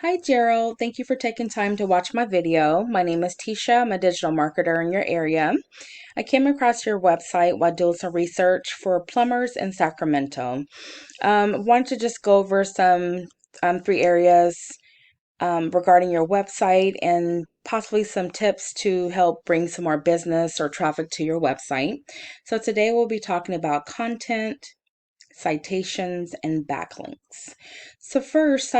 Hi Gerald, thank you for taking time to watch my video. My name is Tisha. I'm a digital marketer in your area. I came across your website while doing some research for plumbers in Sacramento. Wanted to just go over some three areas regarding your website and possibly some tips to help bring some more business or traffic to your website. So today we'll be talking about content, citations, and backlinks. So first,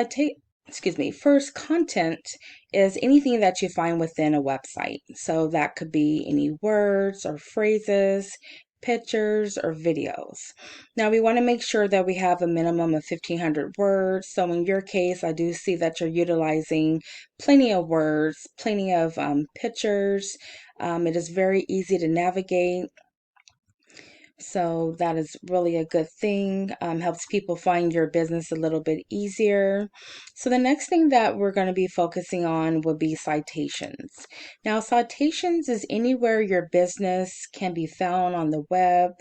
content is anything that you find within a website. So that could be any words or phrases, pictures, or videos. Now we want to make sure that we have a minimum of 1,500 words. So in your case, I do see that you're utilizing plenty of words, plenty of pictures. It is very easy to navigate. So that is really a good thing. Helps people find your business a little bit easier. So the next thing that we're going to be focusing on would be citations. Now, citations is anywhere your business can be found on the web,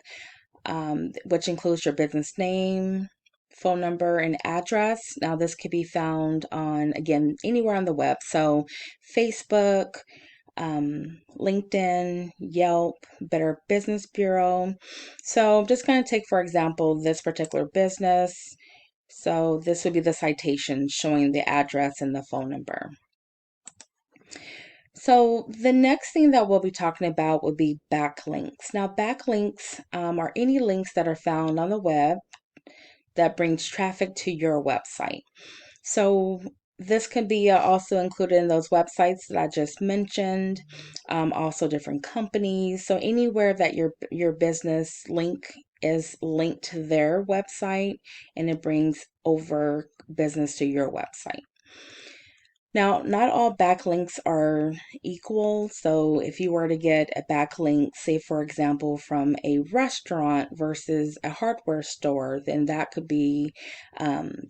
which includes your business name, phone number, and address. Now, this could be found on, again, anywhere on the web. So Facebook, LinkedIn, Yelp, Better Business Bureau. So I'm just going to take, for example, this particular business. So this would be the citation showing the address and the phone number. So the next thing that we'll be talking about would be backlinks. Now, backlinks are any links that are found on the web that brings traffic to your website. So this can be also included in those websites that I just mentioned, also different companies. So anywhere that your business link is linked to their website and it brings over business to your website. Now, not all backlinks are equal. So if you were to get a backlink, say for example, from a restaurant versus a hardware store, then that could be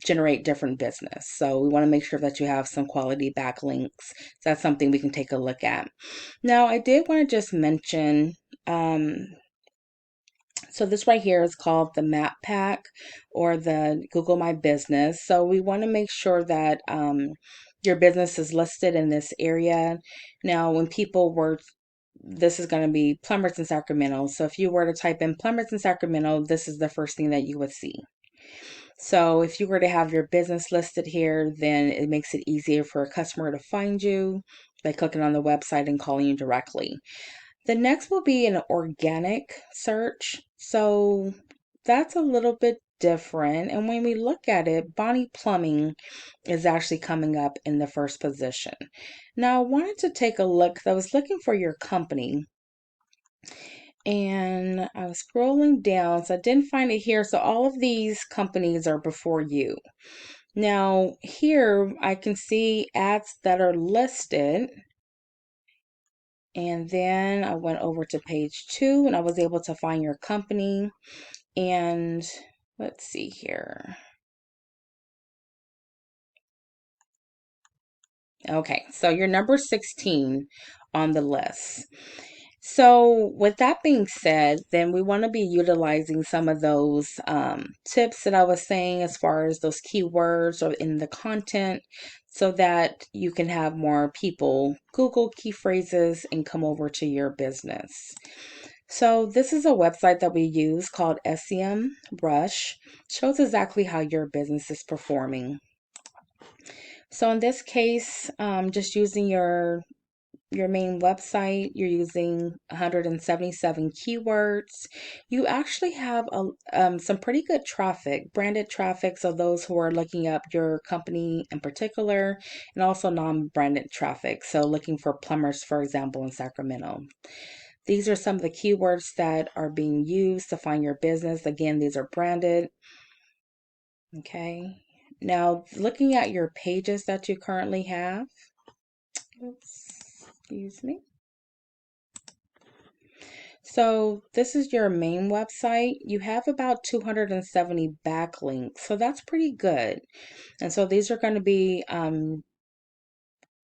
generate different business. So we want to make sure that you have some quality backlinks. So that's something we can take a look at. Now, I did want to just mention, so this right here is called the map pack or the Google My Business. So we want to make sure that your business is listed in this area. Now, when people were, this is going to be plumbers in Sacramento. So if you were to type in plumbers in Sacramento, this is the first thing that you would see. So if you were to have your business listed here, then it makes it easier for a customer to find you by clicking on the website and calling you directly. The next will be an organic search. So that's a little bit different. And when we look at it, Bonnie Plumbing is actually coming up in the first position. Now, I wanted to take a look. I was looking for your company and I was scrolling down, so I didn't find it here. So all of these companies are before you. Now, here I can see ads that are listed. And then I went over to page 2 and I was able to find your company. And let's see here. Okay, so you're number 16 on the list. So, with that being said, then we want to be utilizing some of those tips that I was saying as far as those keywords or in the content so that you can have more people Google key phrases and come over to your business. So, this is a website that we use called SEM Rush. Shows exactly how your business is performing. So, in this case, just using your main website, you're using 177 keywords. You actually have some pretty good traffic, branded traffic. So those who are looking up your company in particular, and also non-branded traffic. So looking for plumbers, for example, in Sacramento. These are some of the keywords that are being used to find your business. Again, these are branded. Okay. Now, looking at your pages that you currently have. Oops, excuse me. So this is your main website. You have about 270 backlinks, so that's pretty good. And so these are going to be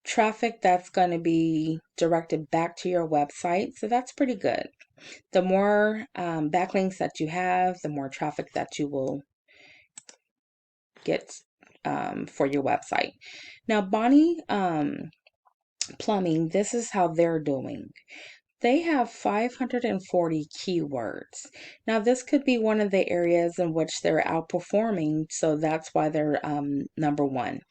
traffic that's going to be directed back to your website. So that's pretty good. The more backlinks that you have, the more traffic that you will get for your website. Now, Bonnie Plumbing, this is how they're doing. They have 540 keywords. Now, this could be one of the areas in which they're outperforming, so that's why they're number one.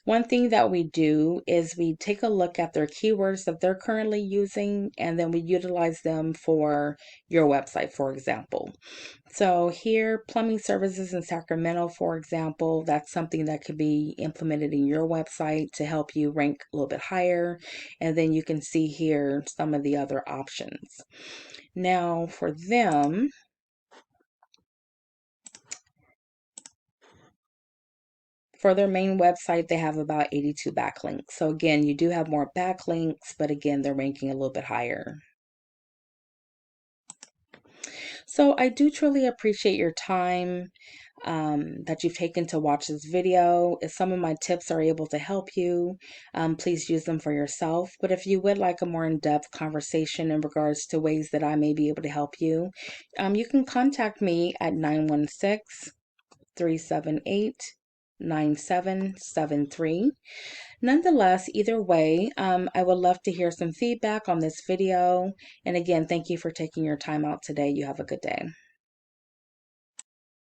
One thing that we do is we take a look at their keywords that they're currently using, and then we utilize them for your website, for example. So here, plumbing services in Sacramento, for example, that's something that could be implemented in your website to help you rank a little bit higher. And then you can see here some of the other options. Now for them, for their main website, they have about 82 backlinks. So again, you do have more backlinks, but again, they're ranking a little bit higher. So I do truly appreciate your time that you've taken to watch this video. If some of my tips are able to help you, please use them for yourself. But if you would like a more in-depth conversation in regards to ways that I may be able to help you, you can contact me at 916-378-9773. Nonetheless, either way, I would love to hear some feedback on this video. And again, thank you for taking your time out today. You have a good day.